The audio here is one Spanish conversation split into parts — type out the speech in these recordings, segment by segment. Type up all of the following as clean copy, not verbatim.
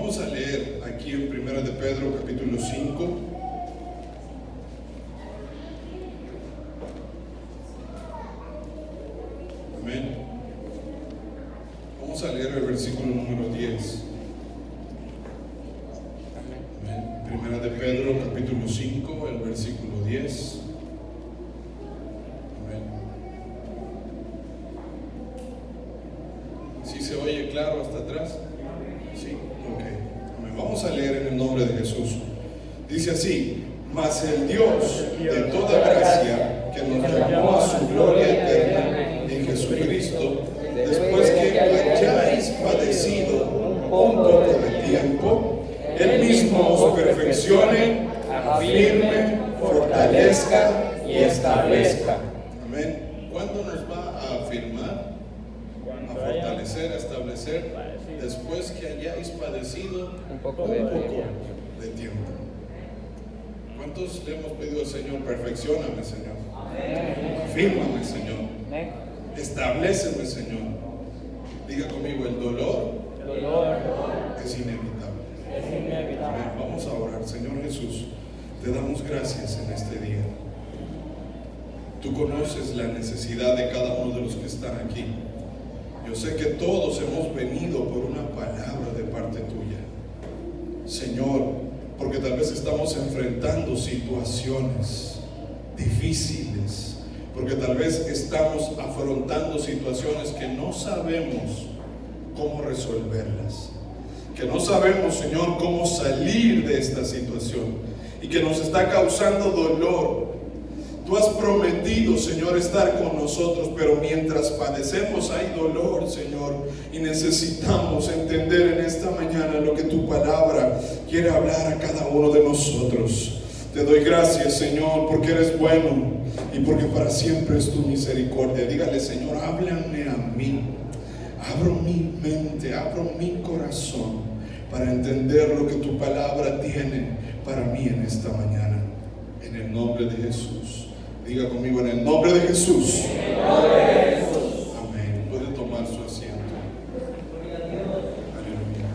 Vamos a leer aquí en Primera de Pedro, capítulo 5. Amén. Vamos a leer el versículo número 10. Amén. Primera de Pedro, capítulo 5, el versículo 10. Amén. ¿Sí se oye claro hasta atrás? Sí, ok. Amén. Vamos a leer en el nombre de Jesús. Dice así: mas el Dios de toda gracia, que nos llamó a su gloria eterna en Jesucristo, después que hayáis padecido un poco de tiempo, Él mismo os perfeccione, afirme, fortalezca y establezca. Amén. ¿Cuándo nos va a afirmar, a fortalecer, a establecer? Después que hayáis padecido un poco de tiempo. ¿Cuántos le hemos pedido al Señor? Perfeccióname, Señor. Afírmame, Señor. Establéceme, Señor. Diga conmigo: el dolor es inevitable. Amén. Vamos a orar. Señor Jesús, te damos gracias en este día. Tú conoces la necesidad de cada uno de los que están aquí. Yo sé que todos hemos venido por una palabra de parte tuya, Señor, porque tal vez estamos enfrentando situaciones difíciles, porque tal vez estamos afrontando situaciones que no sabemos cómo resolverlas, que no sabemos, Señor, cómo salir de esta situación y que nos está causando dolor. Tú has prometido, Señor, estar con nosotros, pero mientras padecemos hay dolor, Señor, y necesitamos entender en esta mañana lo que tu palabra quiere hablar a cada uno de nosotros. Te doy gracias, Señor, porque eres bueno y porque para siempre es tu misericordia. Dígale: Señor, háblame a mí. Abro mi mente, abro mi corazón para entender lo que tu palabra tiene para mí en esta mañana. En el nombre de Jesús. Diga conmigo: en el nombre de Jesús. En el nombre de Jesús. Amén. Puede tomar su asiento. Aleluya.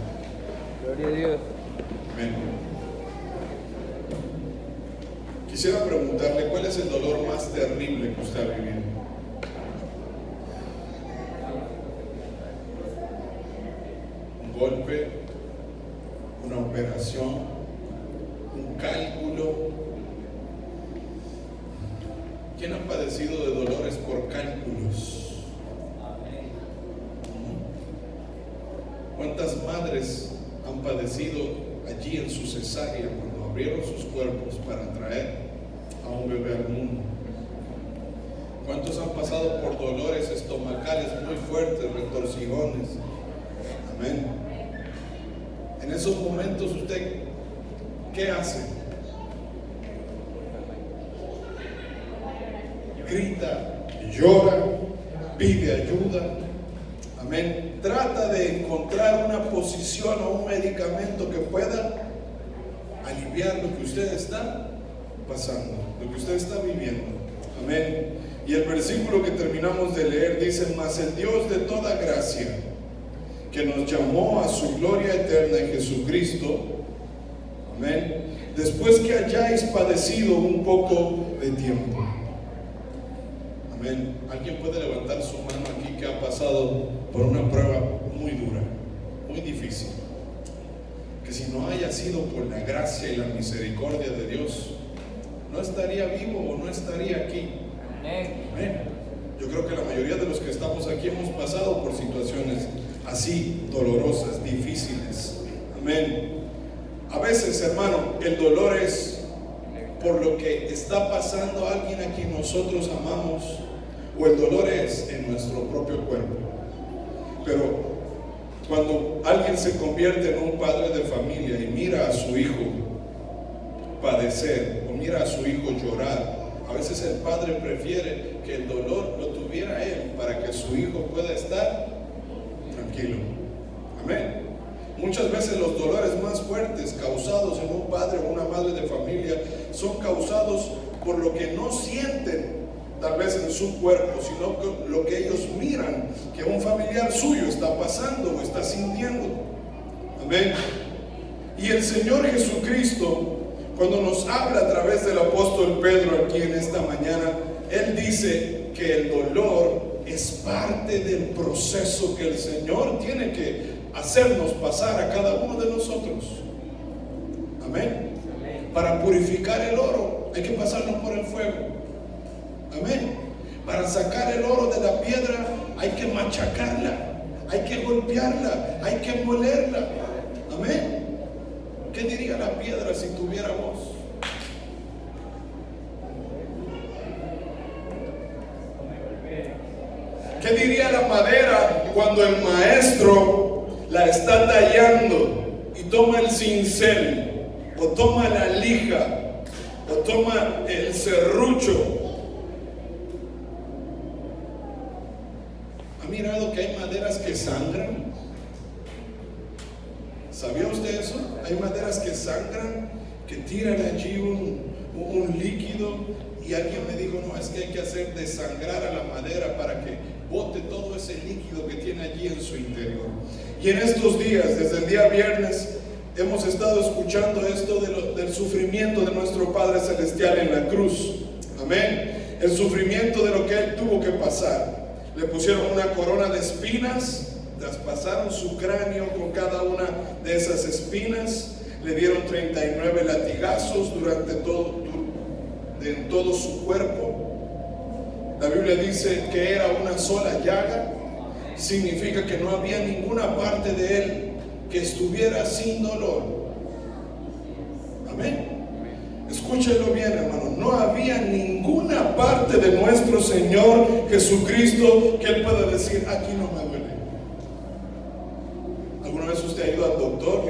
Gloria a Dios. Amén. Quisiera preguntarle: ¿cuál es el dolor más terrible que usted ha vivido? Un golpe, una operación, un cálculo. ¿Quién ha padecido de dolores por cálculos? ¿Cuántas madres han padecido allí en su cesárea cuando abrieron sus cuerpos para traer a un bebé al mundo? ¿Cuántos han pasado por dolores estomacales muy fuertes, retorcijones? Amén. En esos momentos, ¿usted qué hace? Grita, llora, pide ayuda. Amén. Trata de encontrar una posición o un medicamento que pueda aliviar lo que usted está pasando, lo que usted está viviendo. Amén. Y el versículo que terminamos de leer dice: mas el Dios de toda gracia, que nos llamó a su gloria eterna en Jesucristo, amén, después que hayáis padecido un poco de tiempo. Amén. ¿Alguien puede levantar su mano aquí que ha pasado por una prueba muy dura, muy difícil? Que si no haya sido por la gracia y la misericordia de Dios, no estaría vivo o no estaría aquí. Amén. Yo creo que la mayoría de los que estamos aquí hemos pasado por situaciones así dolorosas, difíciles. Amén. A veces, hermano, el dolor es por lo que está pasando a alguien a quien nosotros amamos, o el dolor es en nuestro propio cuerpo. Pero cuando alguien se convierte en un padre de familia y mira a su hijo padecer o mira a su hijo llorar, a veces el padre prefiere que el dolor lo tuviera él para que su hijo pueda estar tranquilo. Amén. Muchas veces los dolores más fuertes causados en un padre o una madre de familia son causados por lo que no sienten tal vez en su cuerpo, sino lo que ellos miran que un familiar suyo está pasando o está sintiendo. Amén. Y el Señor Jesucristo, cuando nos habla a través del apóstol Pedro aquí en esta mañana, Él dice que el dolor es parte del proceso que el Señor tiene que hacernos pasar a cada uno de nosotros. Amén. Para purificar el oro hay que pasarlo por el fuego. Amén. Para sacar el oro de la piedra hay que machacarla, hay que golpearla, hay que molerla. Amén. ¿Qué diría la piedra si tuviera voz? ¿Qué diría la madera cuando el maestro la está tallando y toma el cincel, o toma la lija, o toma el serrucho? ¿Ha mirado que hay maderas que sangran? ¿Sabía usted eso? Hay maderas que sangran, que tiran allí un líquido, y alguien me dijo, no, es que hay que hacer desangrar a la madera para que bote todo ese líquido que tiene allí en su interior. Y en estos días, desde el día viernes, hemos estado escuchando esto del sufrimiento de nuestro Padre Celestial en la cruz. Amén. El sufrimiento de lo que Él tuvo que pasar. Le pusieron una corona de espinas, traspasaron su cráneo con cada una de esas espinas, le dieron 39 latigazos en todo su cuerpo. La Biblia dice que era una sola llaga. Significa que no había ninguna parte de Él que estuviera sin dolor. Amén. Escúchenlo bien, hermano. No había ninguna parte de nuestro Señor Jesucristo que Él pueda decir, aquí no me duele. ¿Alguna vez usted ha ido al doctor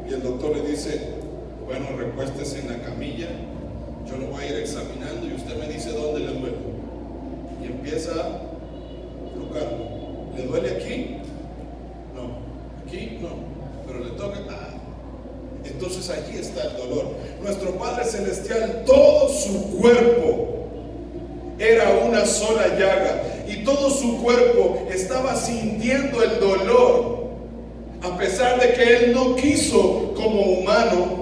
y el doctor le dice, bueno, recuéstese en la camilla, yo lo voy a ir examinando y usted me dice dónde le duele? Y empieza a tocarlo. ¿Le duele aquí? No. ¿Aquí? No. Pero le toca. Entonces allí está el dolor. Nuestro Padre Celestial, todo su cuerpo era una sola llaga, y todo su cuerpo estaba sintiendo el dolor, a pesar de que Él no quiso como humano.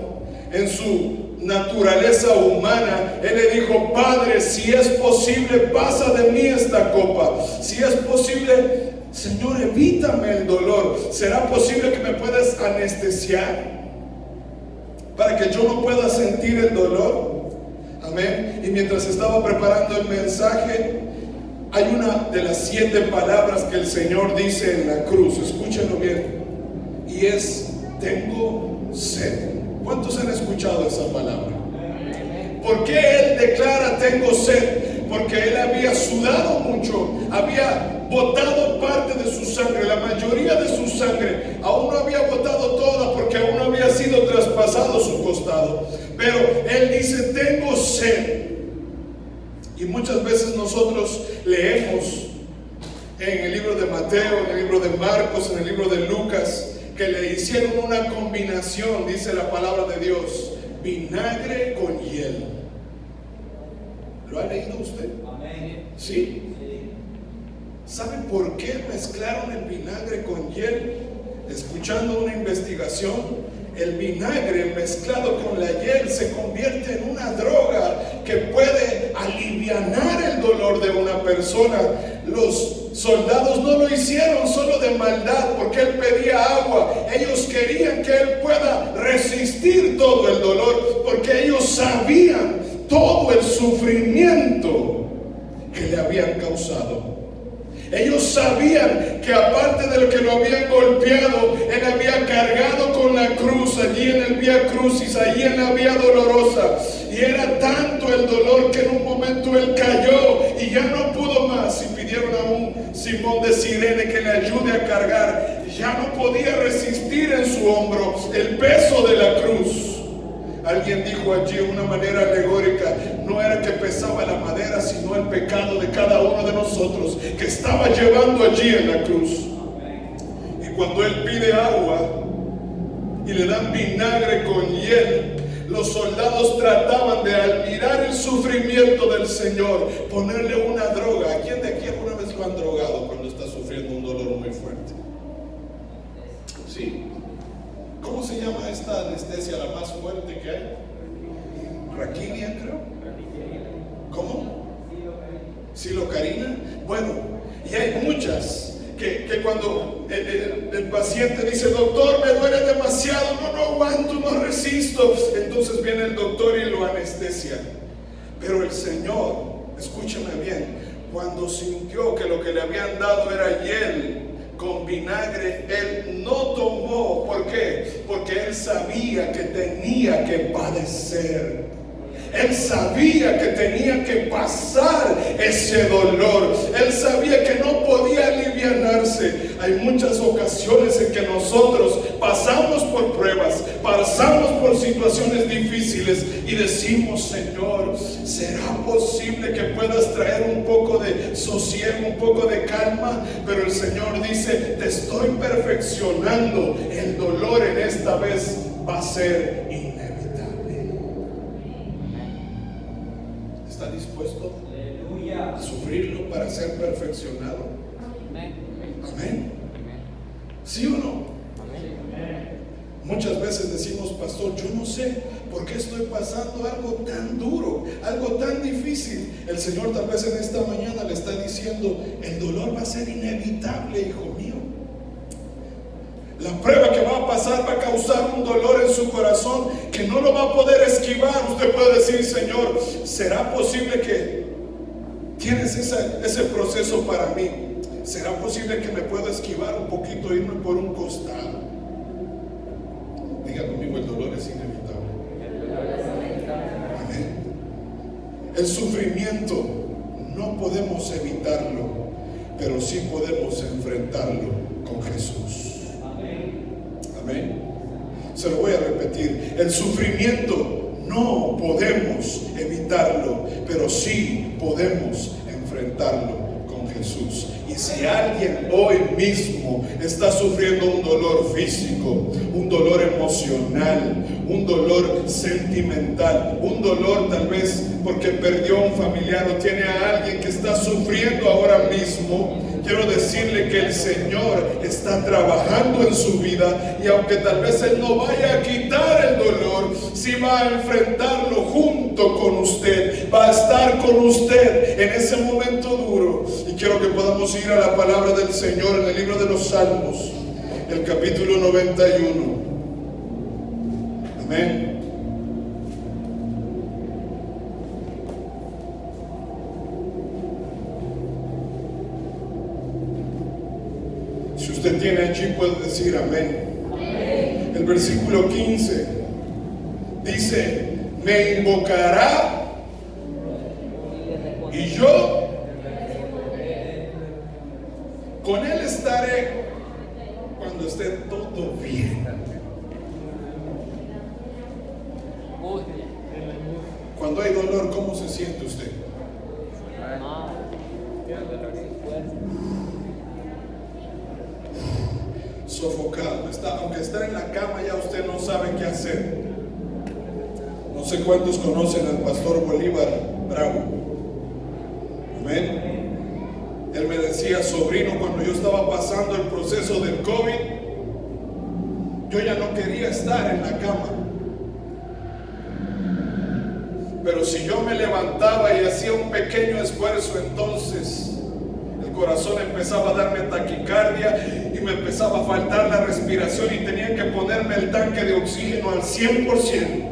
En su naturaleza humana, Él le dijo, Padre, si es posible, pasa de mí esta copa. Si es posible, Señor, evítame el dolor. ¿Será posible que me puedas anestesiar para que yo no pueda sentir el dolor? Amén. Y mientras estaba preparando el mensaje, hay una de las 7 palabras que el Señor dice en la cruz. Escúchenlo bien. Y es, tengo sed. ¿Cuántos han escuchado esa palabra? ¿Por qué Él declara tengo sed? Porque Él había sudado mucho, había botado parte de su sangre, la mayoría de su sangre. Aún no había botado toda, porque aún no había sido traspasado su costado. Pero Él dice, tengo sed. Y muchas veces nosotros leemos en el libro de Mateo, en el libro de Marcos, en el libro de Lucas, que le hicieron una combinación, dice la palabra de Dios, vinagre con hiel. ¿Lo ha leído usted? Amén. ¿Sí? ¿Sabe por qué mezclaron el vinagre con hiel? Escuchando una investigación, el vinagre mezclado con la hiel se convierte en una droga que puede alivianar el dolor de una persona. Los soldados no lo hicieron solo de maldad, porque Él pedía agua. Ellos querían que Él pueda resistir todo el dolor, porque ellos sabían todo el sufrimiento que le habían causado. Ellos sabían que aparte de lo que lo habían golpeado, Él había cargado con la cruz allí en el Vía Crucis, allí en la Vía Dolorosa. Y era tanto el dolor que en un momento Él cayó y ya no pudo más. Y pidieron a un Simón de Cirene que le ayude a cargar. Ya no podía resistir en su hombro el peso de la cruz. Alguien dijo allí de una manera alegórica, no era que pesaba la madera, sino el pecado de cada uno de nosotros que estaba llevando allí en la cruz. Y cuando Él pide agua y le dan vinagre con hiel, los soldados trataban de, al mirar el sufrimiento del Señor, ponerle una droga. ¿A quién de aquí alguna vez lo han drogado cuando está sufriendo un dolor muy fuerte? Sí. ¿Cómo se llama esta anestesia, la más fuerte que hay? Raquidia, creo. ¿Cómo? Silocarina. Bueno, y hay muchas que cuando el paciente dice, doctor, me duele demasiado, no aguanto, no resisto, entonces viene el doctor y lo anestesia. Pero el Señor, escúchame bien, cuando sintió que lo que le habían dado era hiel con vinagre, Él no tomó. ¿Por qué? Porque Él sabía que tenía que padecer. Él sabía que tenía que pasar ese dolor. Él sabía que no podía alivianarse. Hay muchas ocasiones en que nosotros pasamos por pruebas, pasamos por situaciones difíciles y decimos, Señor, ¿será posible que puedas traer un poco de sosiego, un poco de calma? Pero el Señor dice, te estoy perfeccionando. El dolor en esta vez va a ser inevitable. ¿Está dispuesto a sufrirlo para ser perfeccionado? Amén. ¿Sí o no? Muchas veces decimos, pastor, yo no sé por qué estoy pasando algo tan duro, algo tan difícil. El Señor tal vez en esta mañana le está diciendo, el dolor va a ser inevitable, hijo mío. La prueba que va a pasar va a causar un dolor en su corazón que no lo va a poder esquivar. Usted puede decir, Señor, ¿será posible que tienes ese proceso para mí? ¿Será posible que me pueda esquivar un poquito, irme por un costado? Diga conmigo, el dolor es inevitable. Amén. El sufrimiento no podemos evitarlo, pero sí podemos enfrentarlo con Jesús. Amén. Se lo voy a repetir. El sufrimiento no podemos evitarlo, pero sí podemos enfrentarlo con Jesús. Y si alguien hoy mismo está sufriendo un dolor físico, un dolor emocional, un dolor sentimental, un dolor tal vez porque perdió a un familiar o tiene a alguien que está sufriendo ahora mismo, quiero decirle que el Señor está trabajando en su vida, y aunque tal vez Él no vaya a quitar el dolor, sí va a enfrentarlo junto con usted, va a estar con usted en ese momento duro. Y quiero que podamos ir a la palabra del Señor en el libro de los Salmos, el capítulo 91. Amén. Si usted tiene allí, puede decir amén. Amén. El versículo 15 dice, me invocará y yo con Él estaré cuando esté todo bien. Cuando hay dolor, ¿cómo se siente usted? Sofocado, aunque está en la cama, ya usted no sabe qué hacer. No sé cuántos conocen al pastor Bolívar Bravo. Amén. Él me decía, sobrino, cuando yo estaba pasando el proceso del COVID, yo ya no quería estar en la cama. Pero si yo me levantaba y hacía un pequeño esfuerzo, entonces el corazón empezaba a darme taquicardia y me empezaba a faltar la respiración y tenía que ponerme el tanque de oxígeno al 100%.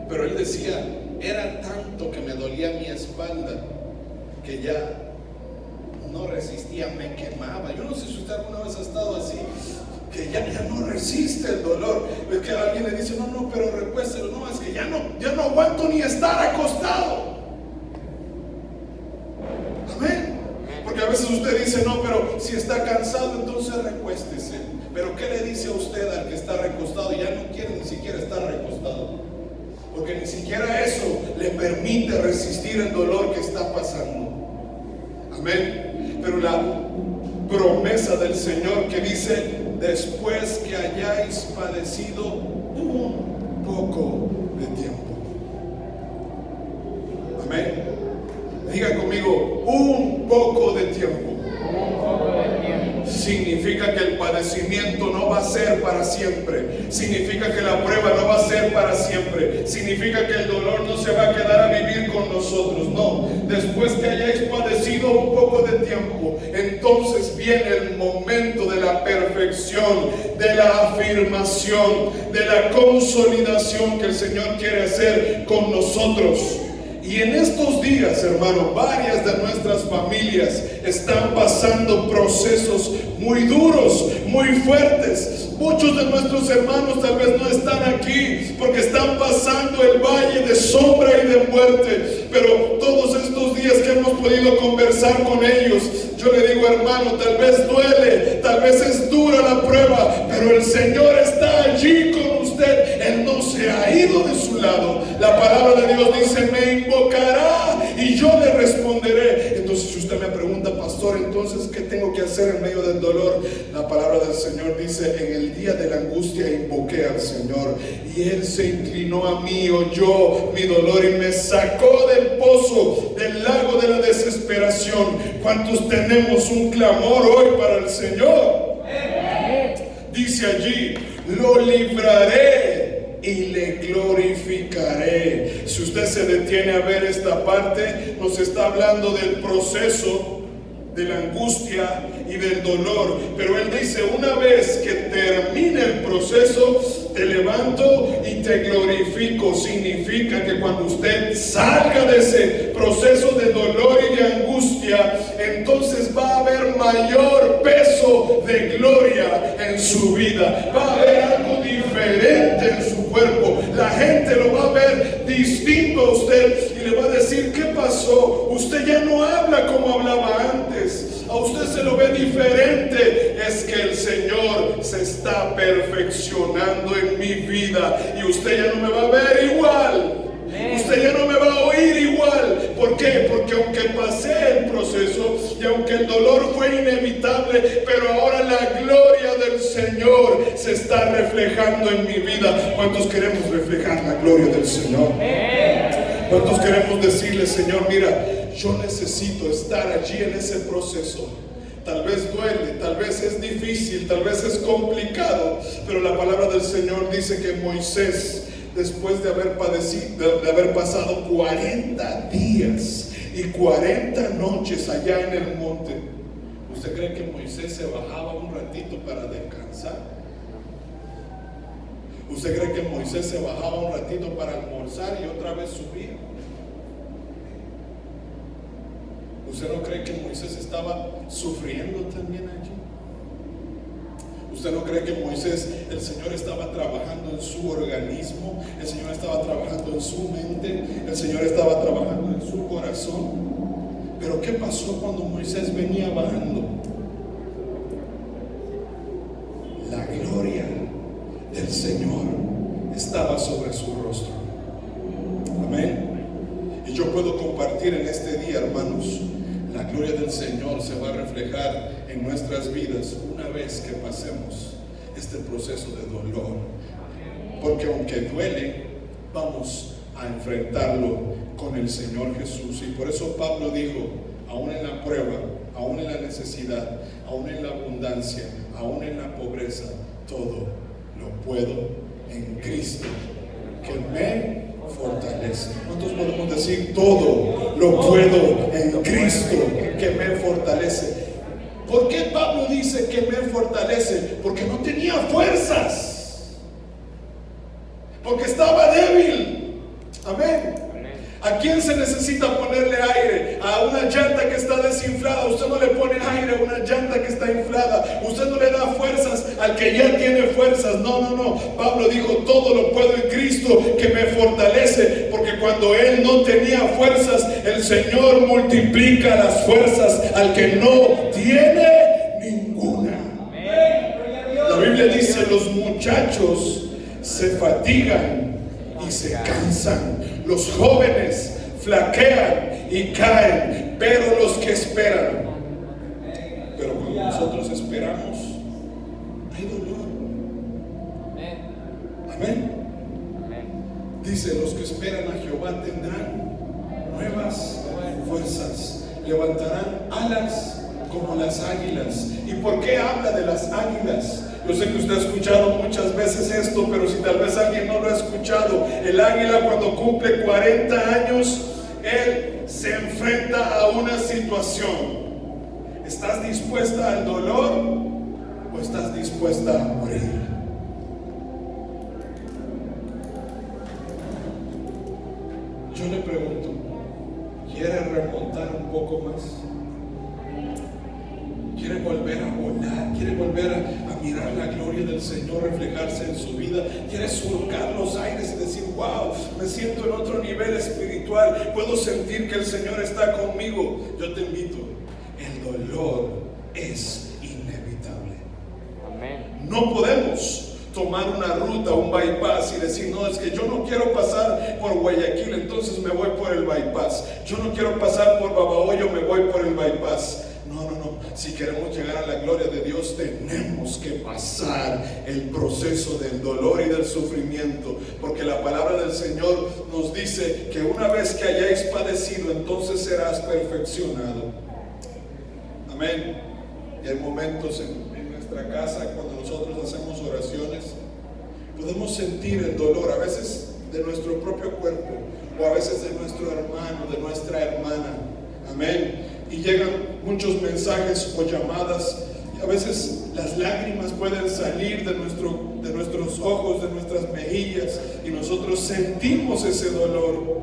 Pero él decía, era tanto que me dolía mi espalda que ya no resistía, me quemaba. Yo no sé si usted alguna vez ha estado así, que ya no resiste el dolor. Es que alguien le dice, no, pero recuéstelo. No, es que ya no aguanto ni estar acostado. Amén. Porque a veces usted dice, no, pero si está cansado, entonces recuéstese. Pero ¿qué le dice a usted al que está recostado y ya no quiere ni siquiera estar recostado? Porque ni siquiera eso le permite resistir el dolor que está pasando. Amén. Pero la promesa del Señor que dice, después que hayáis padecido un poco de tiempo. Amén. Diga conmigo, un poco de tiempo. Un poco de tiempo. Si significa que el padecimiento no va a ser para siempre, significa que la prueba no va a ser para siempre, significa que el dolor no se va a quedar a vivir con nosotros. No, después que hayáis padecido un poco de tiempo, entonces viene el momento de la perfección, de la afirmación, de la consolidación que el Señor quiere hacer con nosotros. Y en estos días, hermano, varias de nuestras familias están pasando procesos muy duros, muy fuertes. Muchos de nuestros hermanos tal vez no están aquí porque están pasando el valle de sombra y de muerte. Pero todos estos días que hemos podido conversar con ellos, yo le digo, hermano, tal vez duele, tal vez es dura la prueba, pero el Señor está allí con usted. Él no se ha ido de su lado. La palabra de Dios dice, me invocará y yo le responderé. Entonces, si usted me pregunta, pastor, entonces, ¿qué tengo que hacer en medio del dolor? La palabra del Señor dice, en el día de la angustia invoqué al Señor y Él se inclinó a mí, oyó mi dolor y me sacó del pozo, del lago de la desesperación. ¿Cuántos tenemos un clamor hoy para el Señor? Dice allí, lo libraré y le glorificaré. Si usted se detiene a ver esta parte, nos está hablando del proceso, de la angustia y del dolor. Pero Él dice, una vez que termine el proceso, te levanto y te glorifico. Significa que cuando usted salga de ese proceso de dolor y de angustia, entonces va a haber mayor peso de gloria en su vida. Va a haber algo diferente en su cuerpo. La gente lo va a ver distinto a usted y le va a decir, ¿qué pasó? Usted ya no habla como hablaba antes. A usted se lo ve diferente. Es que el Señor se está perfeccionando en mi vida y usted ya no me va a ver igual. Usted ya no me va a oír igual. ¿Por qué? Porque aunque pasé el proceso y aunque el dolor fue inevitable, pero ahora la gloria del Señor se está reflejando en mi vida. ¿Cuántos queremos reflejar la gloria del Señor? ¿Cuántos queremos decirle, Señor, mira, yo necesito estar allí en ese proceso? Tal vez duele, tal vez es difícil, tal vez es complicado, pero la palabra del Señor dice que Moisés, después de haber padecido, de haber pasado 40 días y 40 noches allá en el monte, ¿usted cree que Moisés se bajaba un ratito para descansar? ¿Usted cree que Moisés se bajaba un ratito para almorzar y otra vez subía? ¿Usted no cree que Moisés estaba sufriendo también allí? ¿Usted no cree que Moisés, el Señor estaba trabajando en su organismo? El Señor estaba trabajando en su mente, el Señor estaba trabajando en su corazón. Pero ¿qué pasó cuando Moisés venía bajando? La gloria del Señor estaba sobre su rostro. Amén. Y yo puedo compartir en este día, hermanos, la gloria del Señor se va a reflejar en nuestras vidas una vez que pasemos este proceso de dolor. Porque aunque duele, vamos a enfrentarlo con el Señor Jesús. Y por eso Pablo dijo, aún en la prueba, aún en la necesidad, aún en la abundancia, aún en la pobreza, todo lo puedo en Cristo que me fortalece. ¿Cuántos podemos decir todo lo puedo en Cristo que me fortalece? ¿Por qué Pablo dice que me fortalece? Porque no tenía fuerzas, porque estaba débil. Amén. ¿A quién se necesita ponerle aire? A una llanta que está desinflada. Usted no le pone aire a una llanta que está inflada. Usted no le da fuerzas al que ya tiene fuerzas. No. Pablo dijo, todo lo puedo en Cristo que me fortalece. Porque cuando él no tenía fuerzas, el Señor multiplica las fuerzas al que no tiene ninguna. La Biblia dice, los muchachos se fatigan y se cansan. Los jóvenes flaquean y caen, pero los que esperan. Pero cuando nosotros esperamos, hay dolor. Amén. Dice, los que esperan a Jehová tendrán nuevas fuerzas, levantarán alas como las águilas, ¿Y por qué habla de las águilas? Yo sé que usted ha escuchado muchas veces esto, pero si tal vez alguien no lo ha escuchado, el águila cuando cumple 40 años, él se enfrenta a una situación. ¿Estás dispuesta al dolor o estás dispuesta a morir? Yo le pregunto, ¿quiere remontar un poco más? ¿Quiere volver a volar? ¿Quiere volver a mirar la gloria del Señor reflejarse en su vida? ¿Quiere surcar los aires y decir, wow, me siento en otro nivel espiritual? Puedo sentir que el Señor está conmigo. Yo te invito, el dolor es inevitable. Amén. No podemos tomar una ruta, un bypass y decir, no, es que yo no quiero pasar por Guayaquil, entonces me voy por el bypass. Yo no quiero pasar por Babahoyo, me voy por el bypass. No. Si queremos llegar a la gloria de Dios, tenemos que pasar el proceso del dolor y del sufrimiento, porque la palabra del Señor nos dice que una vez que hayáis padecido, entonces serás perfeccionado. Amén. Y hay momentos en nuestra casa cuando nosotros hacemos oraciones, podemos sentir el dolor, a veces de nuestro propio cuerpo, o a veces de nuestro hermano, de nuestra hermana. Amén. Y llegan muchos mensajes o llamadas, y a veces las lágrimas pueden salir de nuestros ojos, de nuestras mejillas, y nosotros sentimos ese dolor.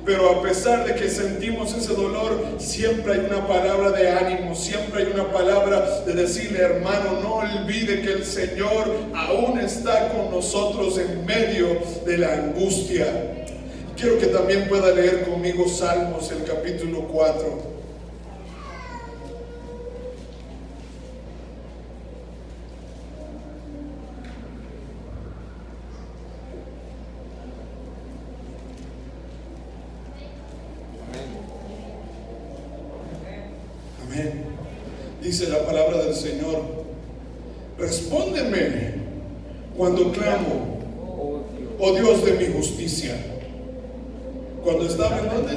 Pero a pesar de que sentimos ese dolor, siempre hay una palabra de ánimo, siempre hay una palabra de decirle, hermano, no olvide que el Señor aún está con nosotros en medio de la angustia. Quiero que también pueda leer conmigo Salmos, el capítulo 4. Amén. Dice la palabra del Señor, respóndeme cuando clamo, oh Dios de mi justicia. Cuando estaba en donde,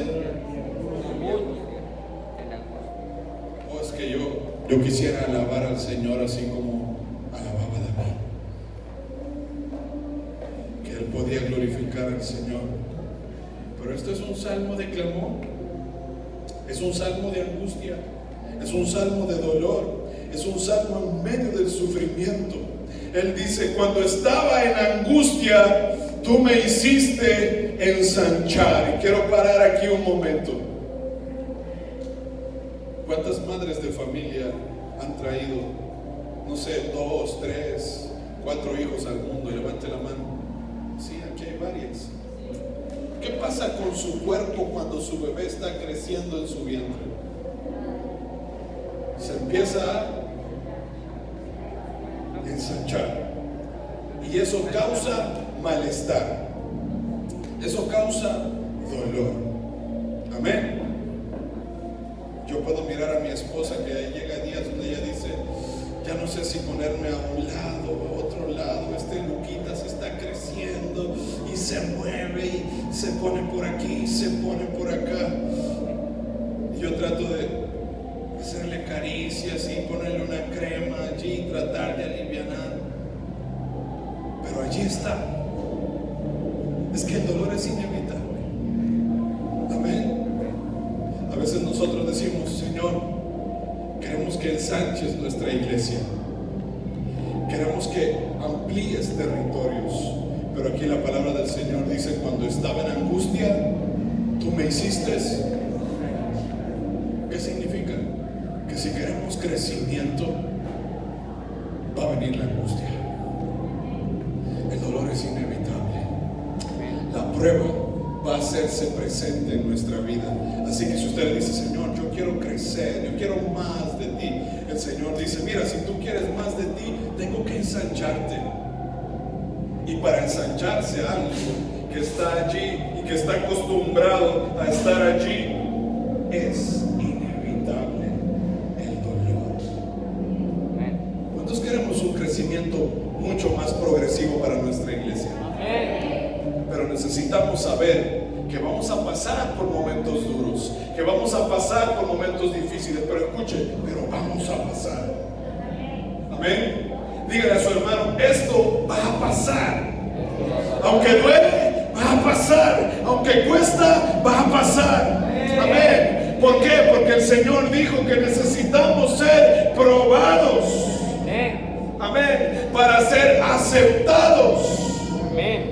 oh, es que yo quisiera alabar al Señor así como alababa David, que él podía glorificar al Señor. Pero esto es un salmo de clamor, es un salmo de angustia, es un salmo de dolor, es un salmo en medio del sufrimiento. Él dice, cuando estaba en angustia, tú me hiciste ensanchar. Y quiero parar aquí un momento. ¿Cuántas madres de familia han traído, no sé, 2, 3, 4 hijos al mundo? Levante la mano. Sí, aquí hay varias. ¿Qué pasa con su cuerpo cuando su bebé está creciendo en su vientre? Se empieza a ensanchar, y eso causa malestar, eso causa dolor. Amén. Yo puedo mirar a mi esposa que ahí llega días donde ella dice, ya no sé si ponerme a un lado o a otro lado, Luquita se está creciendo y se mueve y se pone por aquí y se pone por acá, y yo trato de hacerle caricias y ponerle una crema allí, tratar de alivianar, pero allí está. Es que el dolor es inevitable. Amén. A veces nosotros decimos, Señor, queremos que ensanches nuestra iglesia, queremos que amplíes territorios, pero aquí la palabra del Señor dice, cuando estaba en angustia, tú me hiciste. ¿Qué significa? Que si queremos crecimiento, va a venir la angustia. El dolor es inevitable. La prueba va a hacerse presente en nuestra vida. Así que si usted le dice, Señor, yo quiero crecer, yo quiero más de ti, el Señor dice, mira, si tú quieres más de ti, tengo que ensancharte. Y para ensancharse algo que está allí y que está acostumbrado a estar allí, es inevitable el dolor. ¿Cuántos queremos un crecimiento mucho más progresivo para nuestra iglesia? Pero necesitamos saber que vamos a pasar por momentos duros, que vamos a pasar por momentos difíciles, pero escuche, pero vamos a pasar. Amén. Dígale a su hermano, esto va a pasar. Aunque duele, va a pasar. Aunque cuesta, va a pasar. Amén. ¿Por qué? Porque el Señor dijo que necesitamos ser probados. Amén. Para ser aceptados.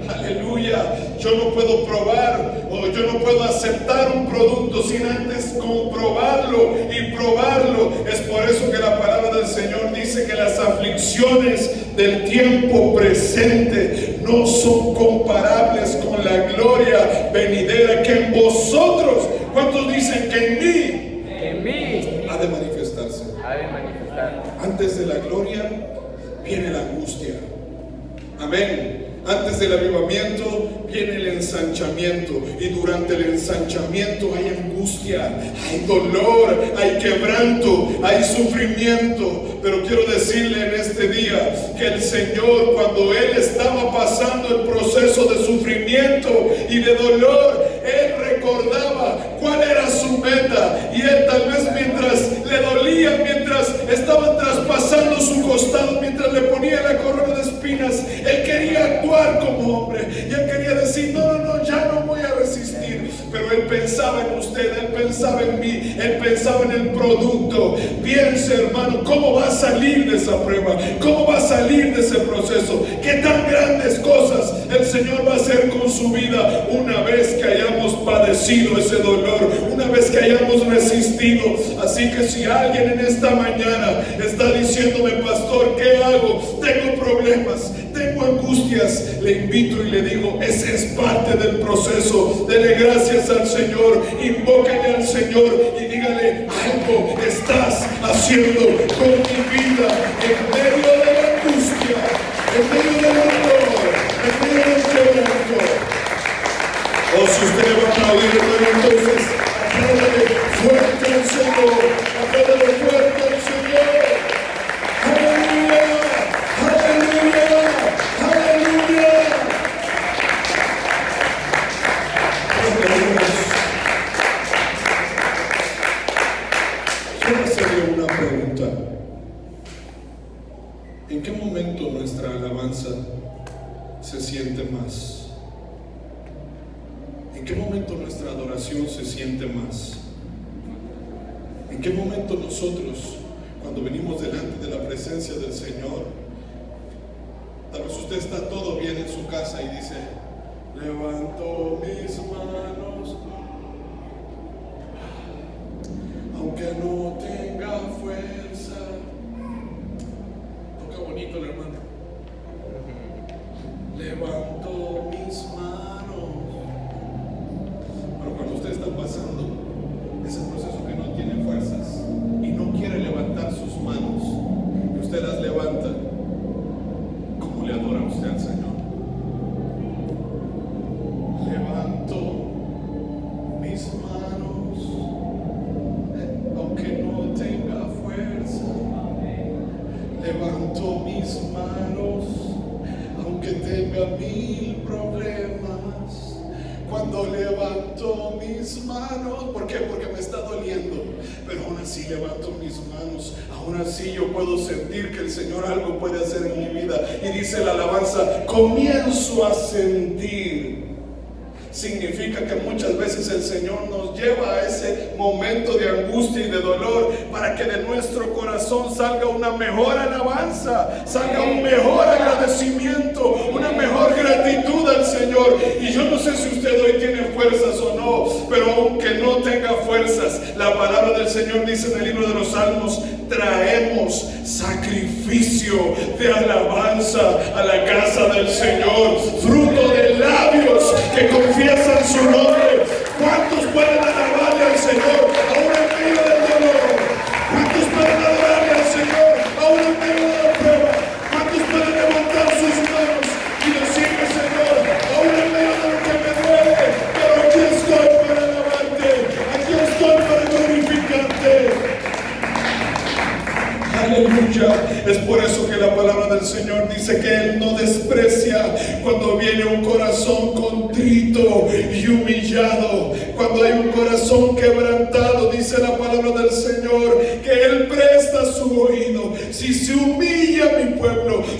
Aleluya. Yo no puedo probar o yo no puedo aceptar un producto sin antes comprobarlo y probarlo. Es por eso que la palabra del Señor dice que las aflicciones del tiempo presente no son comparables con la gloria venidera que en vosotros, ¿cuántos dicen que en mí ha de manifestarse? Antes de la gloria viene la angustia. Amén. Antes del avivamiento viene el ensanchamiento, y durante el ensanchamiento hay angustia, hay dolor, hay quebranto, hay sufrimiento. Pero quiero decirle en este día que el Señor, cuando Él estaba pasando el proceso de sufrimiento y de dolor, Él recordaba cuál era su meta, y Él tal vez mientras le dolía, mientras estaban traspasando su costado, mientras le ponía la corona de espinas, Él quería actuar como hombre, y Él quería decir, no, ya no voy a resistir. Pero Él pensaba en usted, Él pensaba en mí, Él pensaba en el producto. Piense, hermano, cómo va a salir de esa prueba, cómo va a salir de ese proceso, qué tan grandes cosas el Señor va a hacer con su vida una vez que hayamos padecido ese dolor, una vez que hayamos resistido. Así que si alguien en esta mañana está diciéndome, pastor, ¿qué hago? Tengo problemas, tengo angustias, le invito y le digo, ese es parte del proceso. Dele gracias al Señor, invóquele al Señor y dígale, algo estás haciendo con mi vida en medio de la angustia, en medio del dolor, en medio del quebranto. O si usted le va a aplaudir, entonces apláudale fuerte al Señor, apláudale fuerte al Señor. ¡Aleluya! ¡Aleluya! ¡Aleluya! Quiero hacerle una pregunta. ¿En qué momento nuestra alabanza se siente más? ¿En qué momento nuestra adoración se siente más? ¿En qué momento nosotros, cuando venimos delante de la presencia del Señor, tal vez usted está todo bien en su casa y dice, levanto mis manos, aunque no tenga fuerza? Toca bonito el hermano. Levanto mis manos. Pero cuando usted está pasando ese proceso que no tiene fuerzas y no quiere levantar sus manos, y usted las levanta, ¿cómo le adora usted al Señor? Levanto mis manos, aunque no tenga fuerza. Levanto mis manos, aunque tenga 1000 problemas. Cuando levanto mis manos, ¿por qué? Porque me está doliendo, pero aún así levanto mis manos, aún así yo puedo sentir que el Señor algo puede hacer en mi vida. Y dice la alabanza, comienzo a sentir. Significa que muchas veces el Señor nos lleva a ese momento de angustia y de dolor para que de nuestro corazón salga una mejor alabanza, salga un mejor agradecimiento, una mejor gratitud al Señor. Y yo no sé si usted hoy tiene fuerzas o no, pero aunque no tenga fuerzas, la palabra del Señor dice en el libro de los Salmos, traemos sacrificio de alabanza a la casa del Señor, fruto de labios que confían su nombre. ¿Cuántos pueden alabarle al Señor aún en medio del dolor? ¿Cuántos pueden adorarle al Señor aún en medio de la prueba? ¿Cuántos pueden levantar sus manos y decirle, Señor, aún en medio de lo que me duele, pero aquí estoy para alabarte, aquí estoy para glorificarte? Aleluya. Es por eso que la palabra del Señor dice que Él no desprecia cuando viene un corazón contrito y humillado, cuando hay un corazón quebrantado. Dice la palabra del Señor que Él presta su oído. Si se humilla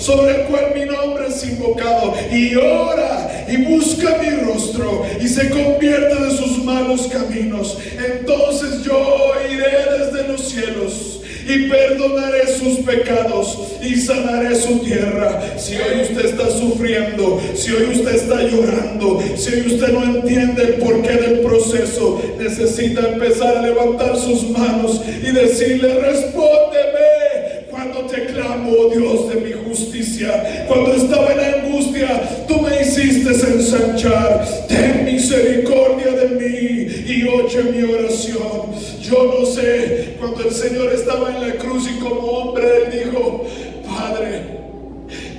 sobre el cual mi nombre es invocado, y ora y busca mi rostro y se convierte de sus malos caminos, entonces yo iré desde los cielos y perdonaré sus pecados y sanaré su tierra. Si hoy usted está sufriendo, si hoy usted está llorando, si hoy usted no entiende el porqué del proceso, necesita empezar a levantar sus manos y decirle: respóndeme cuando te clamo, oh Dios de mi justicia. Cuando estaba en angustia, tú me hiciste ensanchar. Ten misericordia de mí y oye mi oración. Yo no sé, cuando el Señor estaba en la cruz y como hombre, Él dijo: Padre,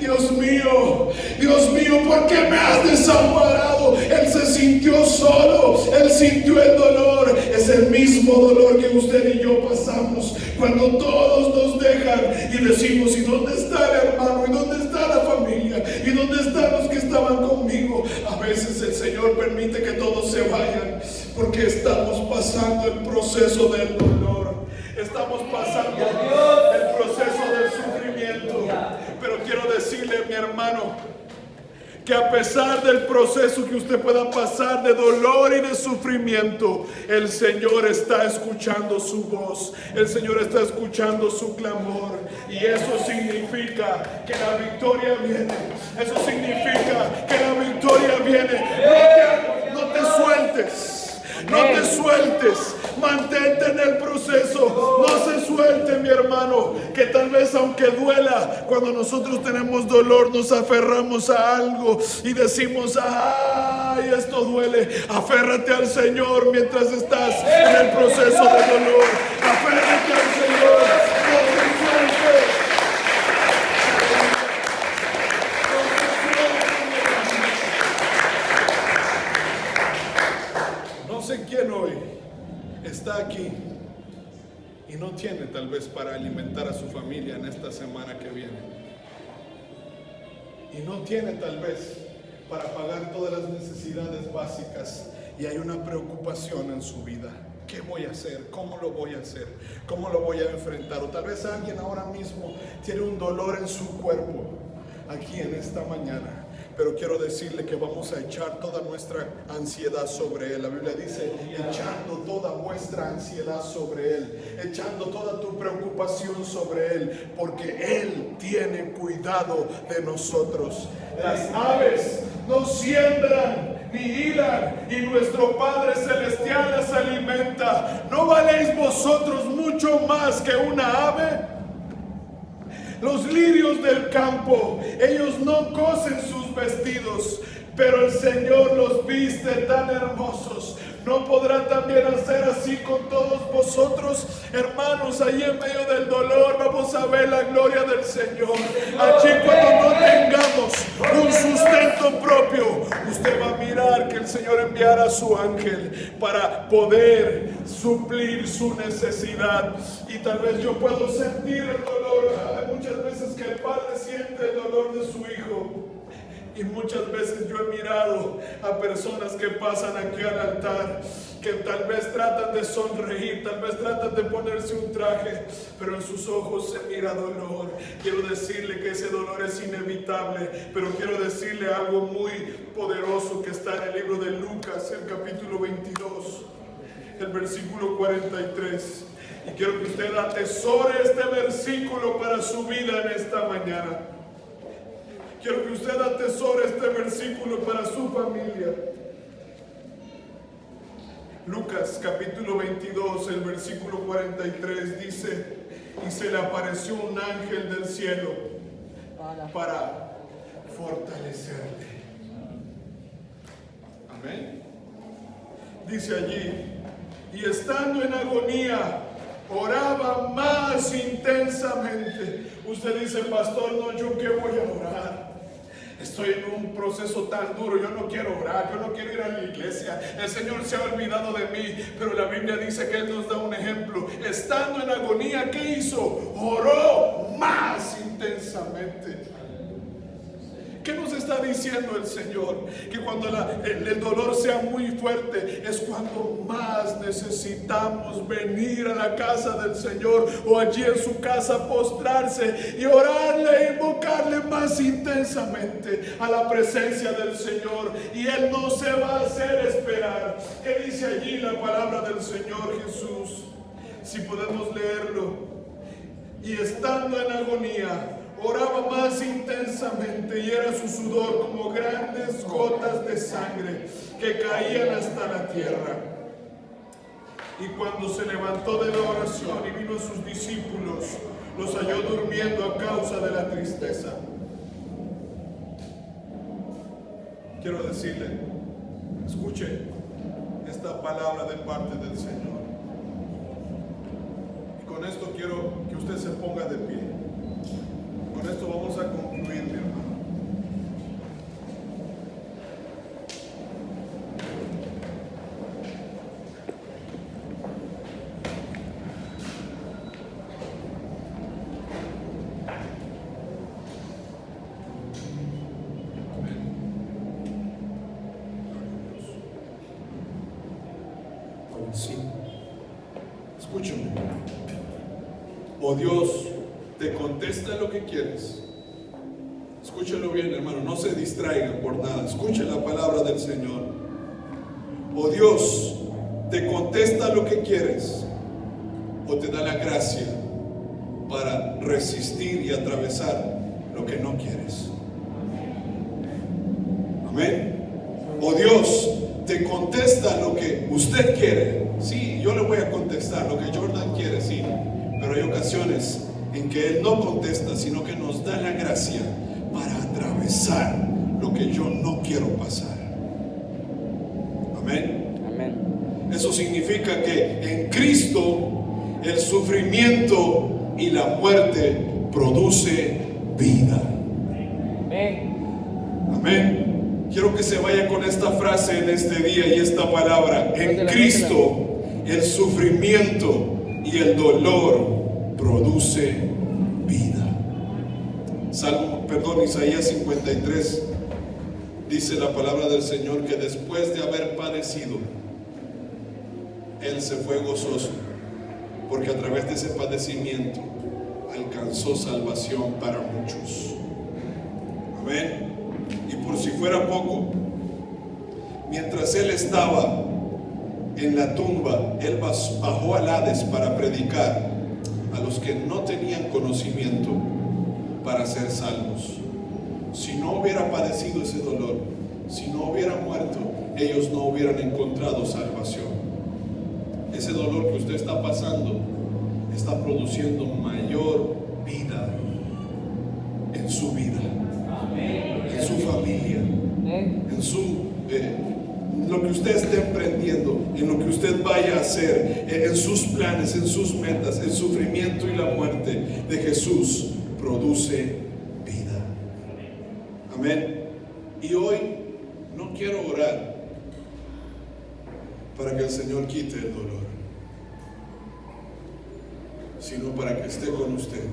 Dios mío, ¿por qué me has desamparado? Él se sintió solo, Él sintió el dolor. Es el mismo dolor que usted y yo pasamos cuando todos nos dejan y decimos: ¿y dónde está el hermano? ¿Y dónde está la familia? ¿Y dónde están los que estaban conmigo? A veces el Señor permite que todos se vayan porque estamos pasando el proceso del dolor. Estamos pasando el proceso del sufrimiento. Pero quiero decirle, mi hermano, que a pesar del proceso que usted pueda pasar de dolor y de sufrimiento, el Señor está escuchando su voz, el Señor está escuchando su clamor, y eso significa que la victoria viene. Eso significa que la victoria viene. No te sueltes. No te sueltes, mantente en el proceso, no se suelte, mi hermano, que tal vez aunque duela, cuando nosotros tenemos dolor nos aferramos a algo y decimos: ay, esto duele. Aférrate al Señor mientras estás en el proceso de dolor, aférrate al Señor, no te sueltes. No sé quién hoy está aquí y no tiene tal vez para alimentar a su familia en esta semana que viene, y no tiene tal vez para pagar todas las necesidades básicas, y hay una preocupación en su vida. ¿Qué voy a hacer? ¿Cómo lo voy a hacer? ¿Cómo lo voy a enfrentar? O tal vez alguien ahora mismo tiene un dolor en su cuerpo aquí en esta mañana. Pero quiero decirle que vamos a echar toda nuestra ansiedad sobre Él. La Biblia dice: echando toda vuestra ansiedad sobre Él, echando toda tu preocupación sobre Él, porque Él tiene cuidado de nosotros. Las aves no siembran ni hilan, y nuestro Padre Celestial las alimenta. ¿No valéis vosotros mucho más que una ave? Los lirios del campo, ellos no cosen sus vestidos, pero el Señor los viste tan hermosos. ¿No podrá también hacer así con todos vosotros? Hermanos, ahí en medio del dolor vamos a ver la gloria del Señor. Allí, cuando no tengamos un sustento propio, usted va a mirar que el Señor enviará a su ángel para poder suplir su necesidad. Y tal vez yo puedo sentir el dolor. Hay muchas veces que el padre siente el dolor de su hijo. Y muchas veces yo he mirado a personas que pasan aquí al altar, que tal vez tratan de sonreír, tal vez tratan de ponerse un traje, pero en sus ojos se mira dolor. Quiero decirle que ese dolor es inevitable, pero quiero decirle algo muy poderoso que está en el libro de Lucas, el capítulo 22, el versículo 43. Y quiero que usted atesore este versículo para su vida en esta mañana. Quiero que usted atesore este versículo para su familia. Lucas capítulo 22, el versículo 43 dice: y se le apareció un ángel del cielo para fortalecerte. Amén. Dice allí: y estando en agonía, oraba más intensamente. Usted dice: pastor, no, ¿yo qué voy a orar? Estoy en un proceso tan duro, yo no quiero orar, yo no quiero ir a la iglesia, el Señor se ha olvidado de mí. Pero la Biblia dice que Él nos da un ejemplo. Estando en agonía, ¿qué hizo? Oró más intensamente. ¿Qué nos está diciendo el Señor que cuando el dolor sea muy fuerte es cuando más necesitamos venir a la casa del Señor o allí en su casa postrarse y orarle e invocarle más intensamente a la presencia del Señor, y Él no se va a hacer esperar. ¿Qué dice allí la palabra del Señor Jesús? Si podemos leerlo. Y estando en agonía, oraba más intensamente, y era su sudor como grandes gotas de sangre que caían hasta la tierra. Y cuando se levantó de la oración y vino a sus discípulos, los halló durmiendo a causa de la tristeza. Quiero decirle, escuche esta palabra de parte del Señor. Con esto quiero que usted se ponga de pie. Con esto vamos a concluir, mi hermano. Amén. Gloria a Dios. Sí. Escúchame. O Dios te contesta lo que quieres. Escúchelo bien, hermano, no se distraiga por nada. Escuche la palabra del Señor. O Dios te contesta lo que quieres, o te da la gracia para resistir y atravesar lo que no quieres. Amén. O Dios te contesta lo que usted quiere. Sí, yo le voy a contestar lo que Jordan quiere, sí. Pero hay ocasiones en que Él no contesta, sino que nos da la gracia para atravesar lo que yo no quiero pasar. Amén. Amén. Eso significa que en Cristo el sufrimiento y la muerte produce vida. Amén. Amén. Quiero que se vaya con esta frase en este día y esta palabra. En Cristo el sufrimiento y el dolor produce vida. Isaías 53 dice la palabra del Señor que después de haber padecido, Él se fue gozoso, porque a través de ese padecimiento alcanzó salvación para muchos. Amén. Y por si fuera poco, mientras Él estaba en la tumba, Él bajó al Hades para predicar a los que no tenían conocimiento para ser salvos. Si no hubiera padecido ese dolor, si no hubiera muerto, ellos no hubieran encontrado salvación. Ese dolor que usted está pasando está produciendo mayor vida en su vida, en su familia, en su lo que usted esté emprendiendo, en lo que usted vaya a hacer, en sus planes, en sus metas. El sufrimiento y la muerte de Jesús produce vida. Amén. Y hoy no quiero orar para que el Señor quite el dolor, sino para que esté con usted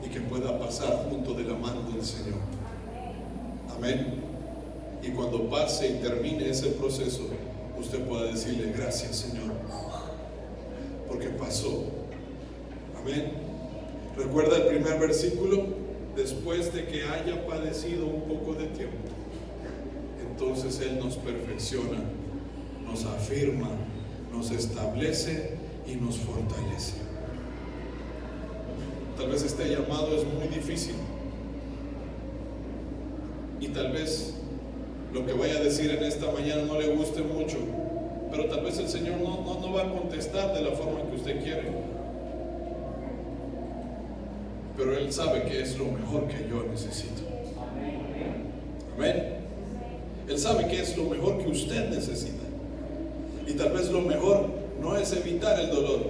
y que pueda pasar junto de la mano del Señor. Amén. Y cuando pase y termine ese proceso, usted pueda decirle: gracias, Señor, porque pasó. Amén. Recuerda el primer versículo: después de que haya padecido un poco de tiempo, entonces Él nos perfecciona, nos afirma, nos establece y nos fortalece. Tal vez este llamado es muy difícil, y tal vez lo que vaya a decir en esta mañana no le guste mucho, pero tal vez el Señor no va a contestar de la forma que usted quiere. Pero Él sabe que es lo mejor que yo necesito. Amén. Él sabe que es lo mejor que usted necesita. Y tal vez lo mejor no es evitar el dolor.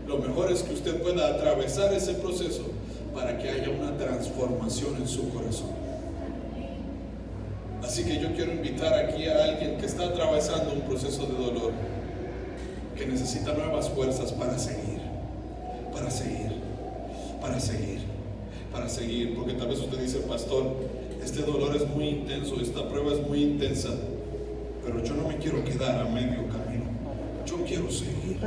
Lo mejor es que usted pueda atravesar ese proceso para que haya una transformación en su corazón. Así que yo quiero invitar aquí a alguien que está atravesando un proceso de dolor, que necesita nuevas fuerzas para seguir, porque tal vez usted dice: pastor, este dolor es muy intenso, esta prueba es muy intensa, pero yo no me quiero quedar a medio camino. Yo quiero seguir.